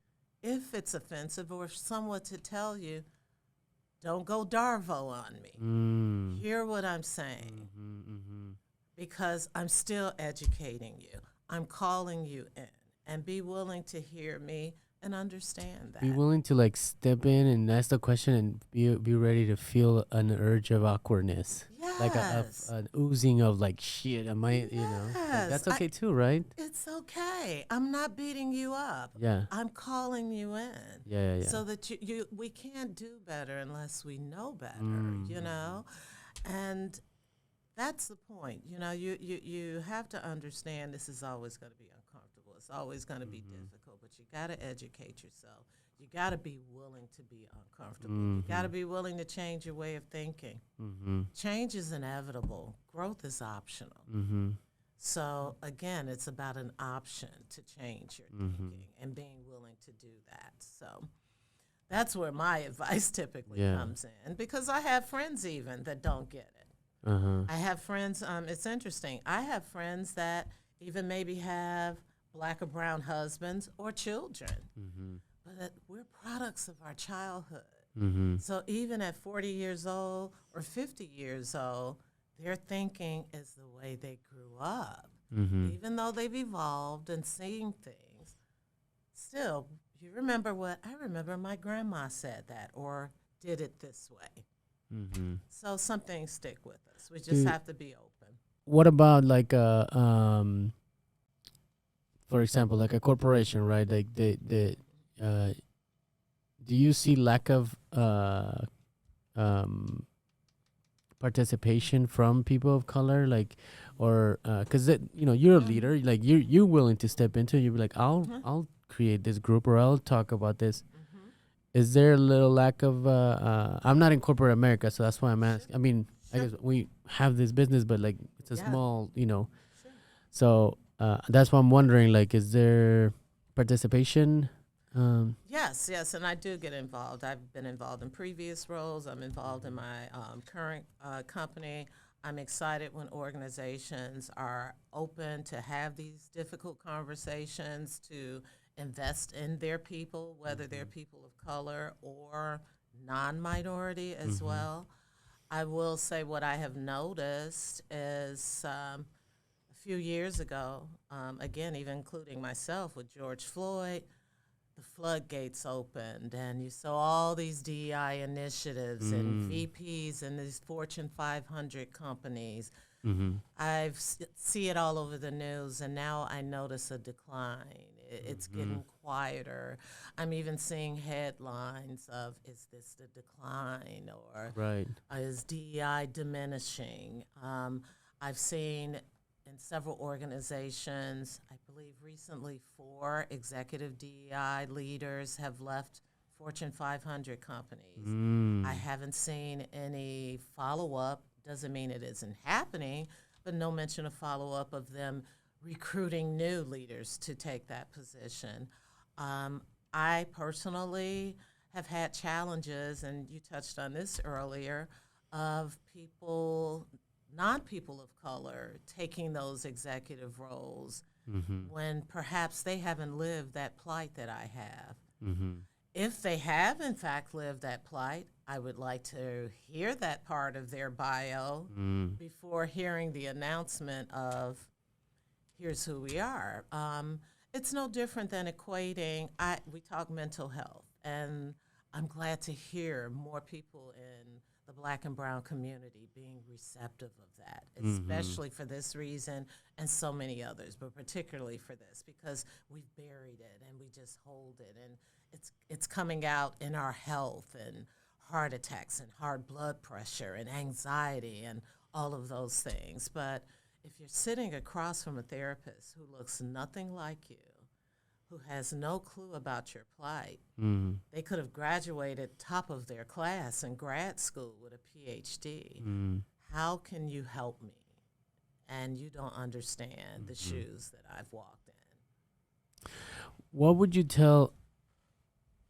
if it's offensive or if someone to tell you, don't go Darvo on me. Hear what I'm saying, because I'm still educating you. I'm calling you in, and be willing to hear me and understand that. Be willing to like step in and ask the question and be ready to feel an urge of awkwardness. Yes. Like an oozing of like shit. Am I? You know, like, Yes. that's okay too, right? It's okay. I'm not beating you up. Yeah. I'm calling you in. Yeah. So that we can't do better unless we know better, you know? And that's the point. You know, you have to understand this is always going to be uncomfortable. It's always going to be difficult, but you got to educate yourself. You got to be willing to be uncomfortable. You got to be willing to change your way of thinking. Change is inevitable. Growth is optional. So again, it's about an option to change your thinking and being willing to do that. So that's where my advice typically comes in, because I have friends even that don't get it. I have friends, it's interesting, I have friends that even maybe have black or brown husbands or children, but that we're products of our childhood. So even at 40 years old or 50 years old, their thinking is the way they grew up. Even though they've evolved and seen things, still, you remember I remember my grandma said that or did it this way. So some things stick with us. We just have to be open. What about like for example, like a corporation, right? Like do you see lack of participation from people of color, like, or because you know you're a leader, like you're willing to step into it, you're like I'll create this group or I'll talk about this. Is there a little lack of I'm not in corporate America, so that's why I'm asking. I mean, I guess we have this business, but like it's a small, you know, so that's why I'm wondering, like, is there participation? Yes, and I do get involved. I've been involved in previous roles. I'm involved in my current company. I'm excited when organizations are open to have these difficult conversations, to invest in their people, whether they're people of color or non-minority as well. I will say what I have noticed is a few years ago, again, even including myself with George Floyd, the floodgates opened, and you saw all these DEI initiatives and VPs and these Fortune 500 companies. Mm-hmm. See it all over the news, and now I notice a decline. It's getting quieter. I'm even seeing headlines of, is this the decline, or Right. is DEI diminishing? I've seen in several organizations, I believe recently 4 executive DEI leaders have left Fortune 500 companies. I haven't seen any follow-up. Doesn't mean it isn't happening, but no mention of follow-up of them recruiting new leaders to take that position. I personally have had challenges, and you touched on this earlier, of people, non-people of color, taking those executive roles when perhaps they haven't lived that plight that I have. If they have, in fact, lived that plight, I would like to hear that part of their bio before hearing the announcement of, here's who we are. It's no different than equating, we talk mental health, and I'm glad to hear more people in the Black and brown community being receptive of that, especially for this reason and so many others, but particularly for this, because we've buried it and we just hold it, and it's coming out in our health and heart attacks and high blood pressure and anxiety and all of those things. But if you're sitting across from a therapist who looks nothing like you, who has no clue about your plight, they could have graduated top of their class in grad school with a PhD. How can you help me? And you don't understand the shoes that I've walked in. What would you tell?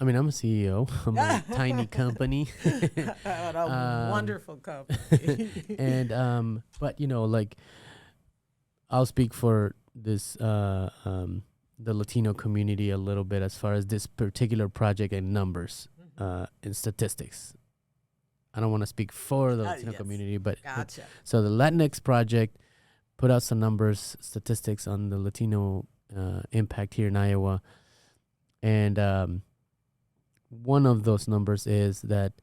I mean, I'm a CEO. I'm a tiny company. A wonderful company. And but like, I'll speak for this the Latino community a little bit as far as this particular project and numbers and statistics. I don't want to speak for the Latino community, but Gotcha. So the Latinx project put out some numbers, statistics on the Latino impact here in Iowa, and one of those numbers is that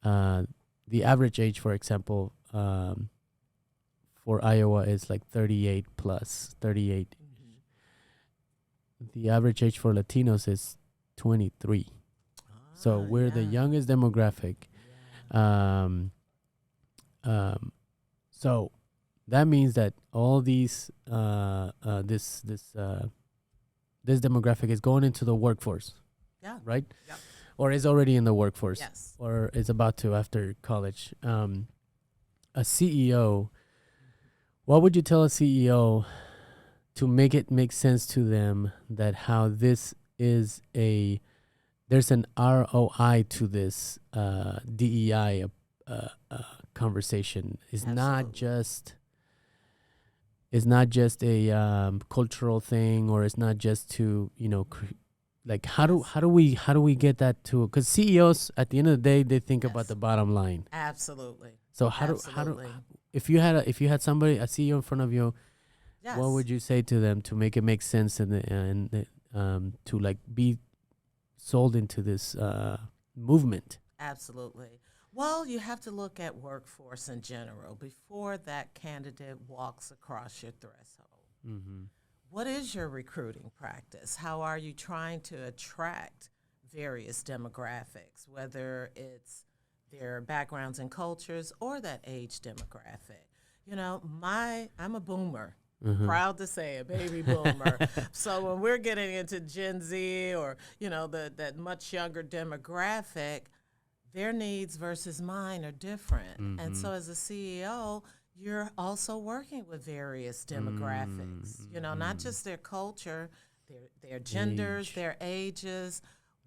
the average age, for example, for Iowa is like 38 plus, 38. The average age for Latinos is 23. So we're the youngest demographic. So that means that all these this demographic is going into the workforce. Yeah. Right? Yep. Or is already in the workforce. Yes. Or is about to after college. A CEO, what would you tell a CEO to make it make sense to them that how this is there's an ROI to this DEI conversation. It's not just a cultural thing, or it's not just to like how do we get that to, because CEOs at the end of the day they think about the bottom line. Absolutely. So how do if you had somebody, a CEO in front of you, what would you say to them to make it make sense and to like be sold into this movement? Absolutely. Well, you have to look at workforce in general before that candidate walks across your threshold. What is your recruiting practice? How are you trying to attract various demographics, whether it's their backgrounds and cultures or that age demographic? I'm a boomer. Proud to say a baby boomer. So when we're getting into Gen Z or, that much younger demographic, their needs versus mine are different. And so as a CEO, you're also working with various demographics, not just their culture, their genders, their ages.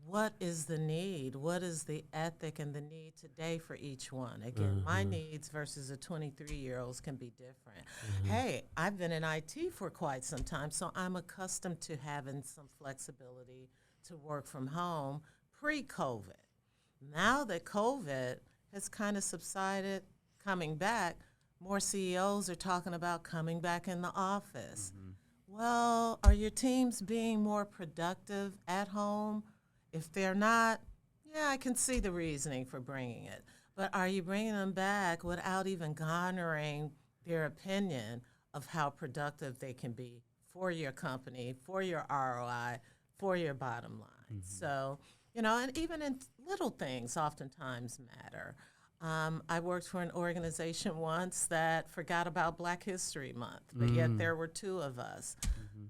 What is the need? What is the ethic and the need today for each one? Again, my needs versus a 23-year-old's can be different. Hey, I've been in IT for quite some time, so I'm accustomed to having some flexibility to work from home pre-COVID. Now that COVID has kind of subsided, coming back, more CEOs are talking about coming back in the office. Well, are your teams being more productive at home If they're not, yeah, I can see the reasoning for bringing it. But are you bringing them back without even garnering their opinion of how productive they can be for your company, for your ROI, for your bottom line? So, and even in little things oftentimes matter. I worked for an organization once that forgot about Black History Month, but yet there were two of us.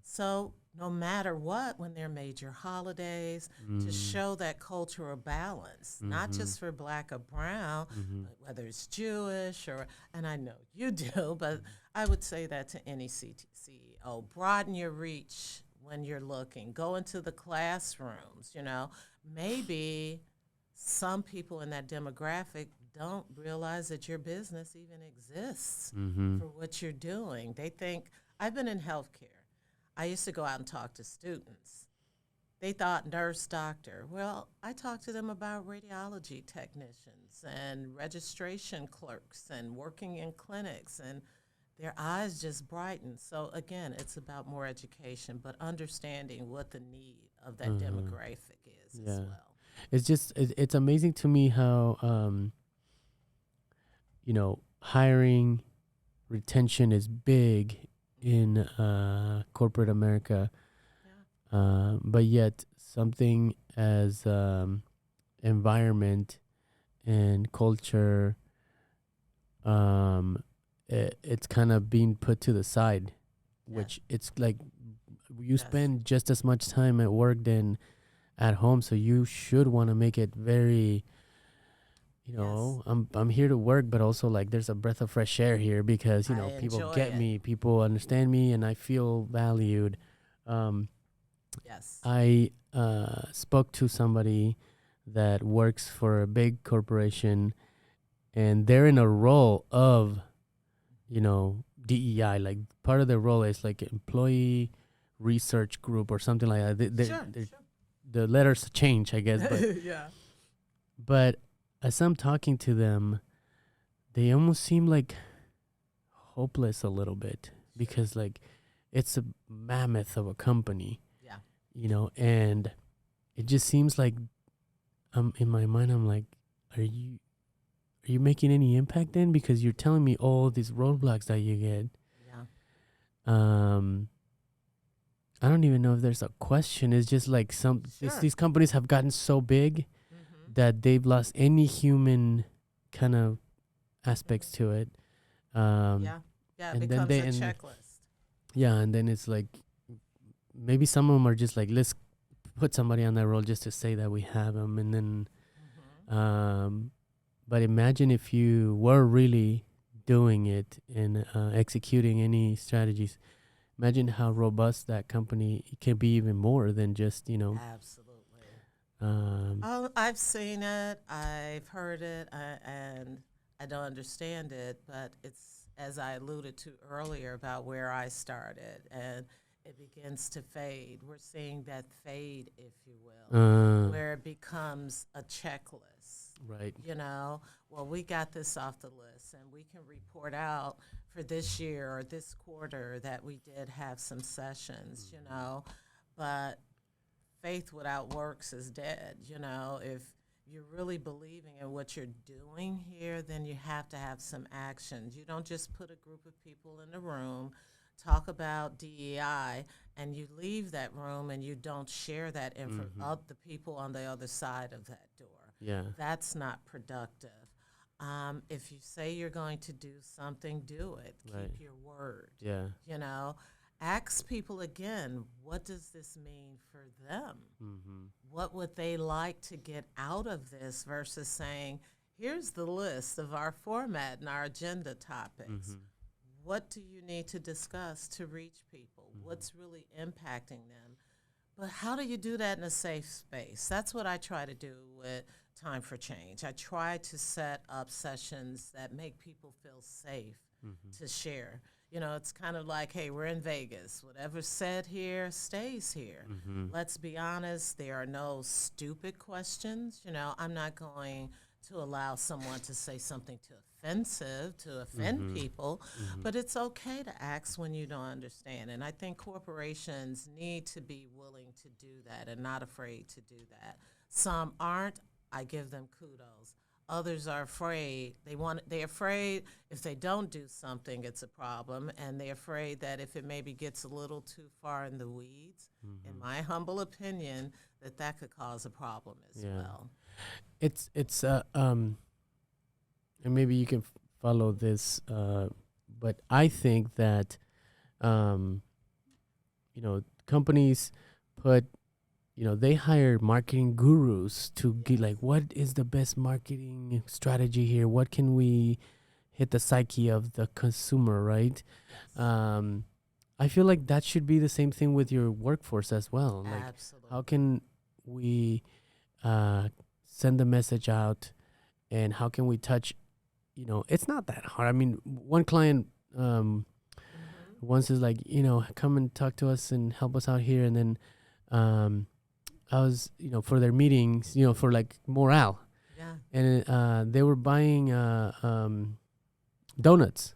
So no matter what, when there are major holidays, to show that cultural balance, not just for Black or brown, but whether it's Jewish and I know you do, but I would say that to any CEO. Broaden your reach when you're looking. Go into the classrooms, Maybe some people in that demographic don't realize that your business even exists for what you're doing. They think, I've been in healthcare. I used to go out and talk to students. They thought nurse, doctor. Well, I talked to them about radiology technicians and registration clerks and working in clinics, and their eyes just brightened. So again, it's about more education, but understanding what the need of that demographic is as well. It's just, it's amazing to me how, hiring, retention is big in corporate America, but yet something as environment and culture, it's kind of being put to the side, which it's like you spend just as much time at work than at home, so you should want to make it very, I'm here to work, but also like there's a breath of fresh air here because people get me, people understand me, and I feel valued. I spoke to somebody that works for a big corporation, and they're in a role of DEI, like part of their role is like employee research group or something like that. The letters change, I guess, but but as I'm talking to them, they almost seem like hopeless a little bit because like it's a mammoth of a company, and it just seems like in my mind I'm like, are you making any impact then? Because you're telling me all these roadblocks that you get. I don't even know if there's a question. It's just like these companies have gotten so big that they've lost any human kind of aspects to it. It becomes a checklist. Yeah, and then it's like maybe some of them are just like, let's put somebody on that role just to say that we have them, and then but imagine if you were really doing it and executing any strategies. Imagine how robust that company can be, even more than just, Absolutely. I've seen it, I've heard it, and I don't understand it, but it's, as I alluded to earlier about where I started, and it begins to fade. We're seeing that fade, if you will, where it becomes a checklist. Right. Well, we got this off the list, and we can report out for this year or this quarter that we did have some sessions, but faith without works is dead. If you're really believing in what you're doing here, then you have to have some actions. You don't just put a group of people in a room, talk about DEI, and you leave that room and you don't share that info with the people on the other side of that door. Yeah. That's not productive. If you say you're going to do something, do it. Right. Keep your word. Yeah. Ask people again, what does this mean for them? What would they like to get out of this versus saying, here's the list of our format and our agenda topics. What do you need to discuss to reach people? What's really impacting them? But how do you do that in a safe space? That's what I try to do with Time for Change. I try to set up sessions that make people feel safe to share. It's kind of like, hey, we're in Vegas. Whatever's said here stays here. Let's be honest. There are no stupid questions. I'm not going to allow someone to say something to offensive to offend people, but it's okay to ask when you don't understand. And I think corporations need to be willing to do that and not afraid to do that. Some aren't. I give them kudos. Others are afraid. They're afraid if they don't do something, it's a problem, and they're afraid that if it maybe gets a little too far in the weeds, in my humble opinion, that could cause a problem as well. It's and maybe you can follow this, but I think that companies put, they hire marketing gurus to get like, what is the best marketing strategy here? What can we hit the psyche of the consumer, right? I feel like that should be the same thing with your workforce as well. Like, Absolutely. how can we send the message out, and how can we touch, it's not that hard. I mean, one client once is like, come and talk to us and help us out here. And then I was, for their meetings, for like morale. Yeah. And they were buying donuts.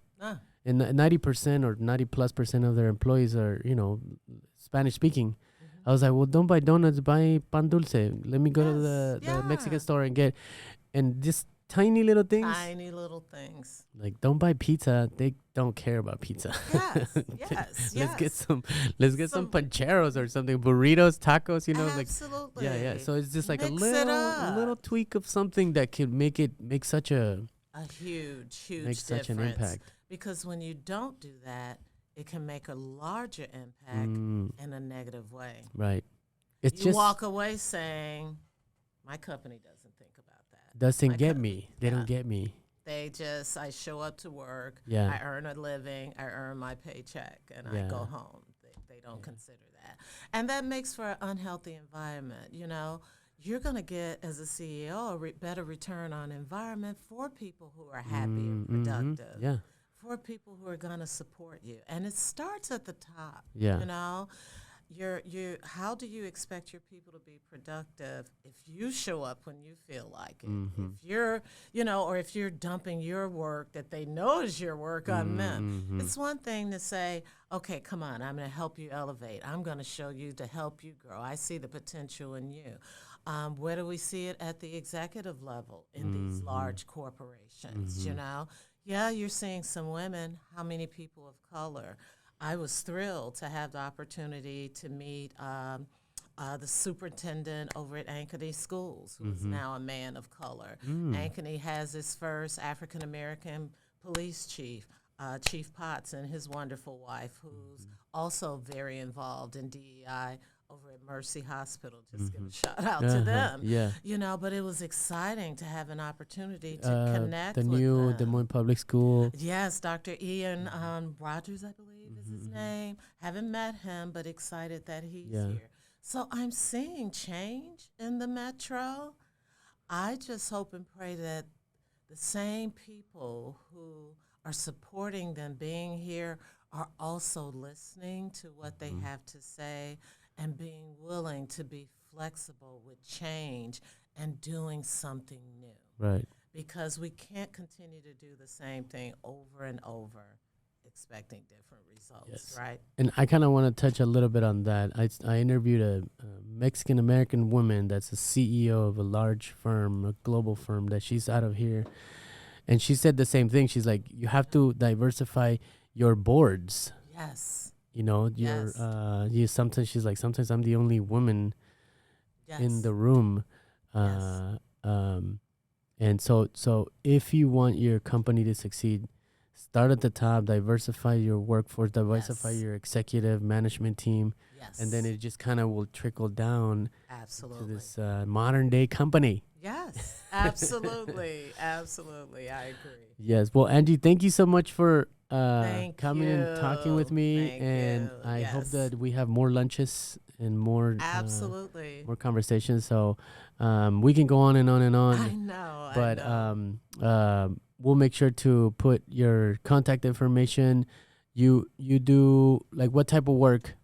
And 90% or 90+% of their employees are, Spanish speaking. I was like, well, don't buy donuts, buy pan dulce. Let me go to the Mexican store and get, and just tiny little things. Like, don't buy pizza. They don't care about pizza. Yes. Let's get some pancheros or something, burritos, tacos, Absolutely. like, yeah. So it's just like Mix a little tweak of something that could make such a huge make difference. such an impact. Because when you don't do that, it can make a larger impact in a negative way. Right. It's you just walk away saying, my company doesn't think about that. Doesn't get me. They don't get me. I show up to work. Yeah. I earn a living. I earn my paycheck, and I go home. They don't consider that. And that makes for an unhealthy environment. You're going to get, as a CEO, a better return on environment for people who are happy and productive. Yeah. For people who are going to support you. And it starts at the top. Yeah. How do you expect your people to be productive if you show up when you feel like it? If you're, or if you're dumping your work that they know is your work on them. It's one thing to say, okay, come on, I'm going to help you elevate. I'm going to show you to help you grow. I see the potential in you. Where do we see it? At the executive level in these large corporations, Yeah, you're seeing some women. How many people of color? I was thrilled to have the opportunity to meet the superintendent over at Ankeny Schools, who is now a man of color. Ankeny has its first African-American police chief, Chief Potts, and his wonderful wife, who's also very involved in DEI over at Mercy Hospital. Just give a shout out to them. Yeah. But it was exciting to have an opportunity to connect with the new them. Des Moines Public School. Yes, Dr. Ian Rogers, I believe is his name. Haven't met him, but excited that he's here. So I'm seeing change in the metro. I just hope and pray that the same people who are supporting them being here are also listening to what they have to say and being willing to be flexible with change and doing something new. Right. Because we can't continue to do the same thing over and over, expecting different results, right? And I kind of want to touch a little bit on that. I interviewed a Mexican-American woman that's a CEO of a large firm, a global firm, that she's out of here. And she said the same thing. She's like, you have to diversify your boards. Yes. Sometimes she's like, sometimes I'm the only woman in the room. And so if you want your company to succeed, start at the top, diversify your workforce, diversify your executive management team, and then it just kind of will trickle down to this modern day company. Yes, absolutely. Absolutely. I agree. Yes. Well, Angie, thank you so much for coming and talking with me. I hope that we have more lunches and more more conversations. So we can go on and on and on. I know. But we'll make sure to put your contact information. You do like what type of work?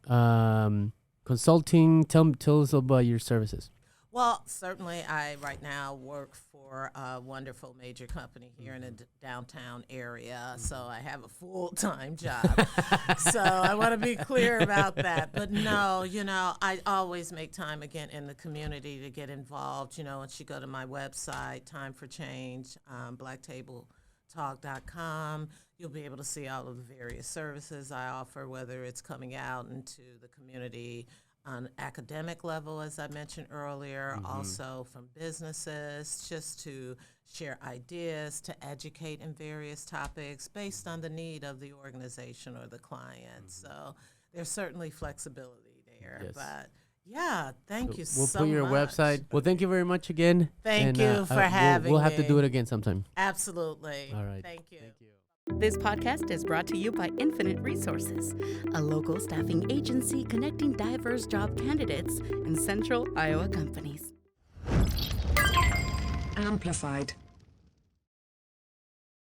Consulting. Tell us about your services. Well, certainly I right now work for a wonderful major company here in the downtown area, so I have a full-time job. So I want to be clear about that. But no, I always make time again in the community to get involved. Once you go to my website, Time for Change, blacktabletalk.com, you'll be able to see all of the various services I offer, whether it's coming out into the community on academic level, as I mentioned earlier, also from businesses, just to share ideas, to educate in various topics based on the need of the organization or the client. So there's certainly flexibility there. Yes. But yeah, thank you so much. We'll put your website. Well, thank you very much again. Thank you for having We'll have to me. do it again sometime. Absolutely. All right. Thank you. Thank you. This podcast is brought to you by Infinite Resources, a local staffing agency connecting diverse job candidates and central Iowa companies. Amplified.